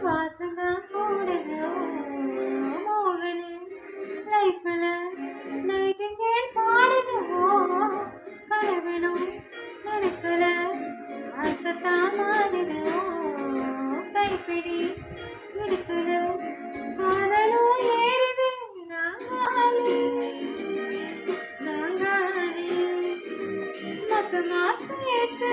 வாசங்க கூடுது மோகனு லைஃப்ல நைட்டிங்கேல் பாடுது கனவனும் நினைக்கல வாழ்க்கத்தான் மாறுது கைப்பிடி இடுக்கல காதலும் ஏறுது நாங்காளி மொத்தமா சேர்த்து